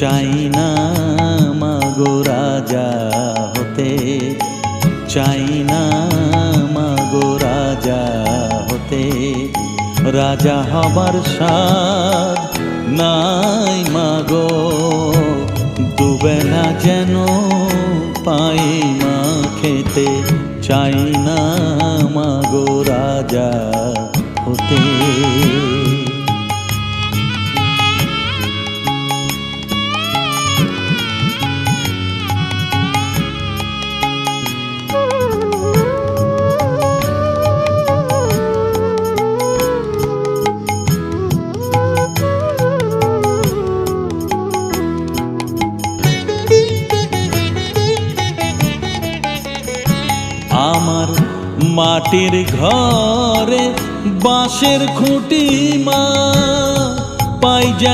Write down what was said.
চাই না মাগো রাজা হতে, চাই না মাগো রাজা হতে। রাজা হবার স্বাদ নাই মাগো, দুবেলা যেন পাই মা খেতে। চাই না মাগো রাজা হতে। আমার মাটির ঘরে বাঁশের খুঁটি মা,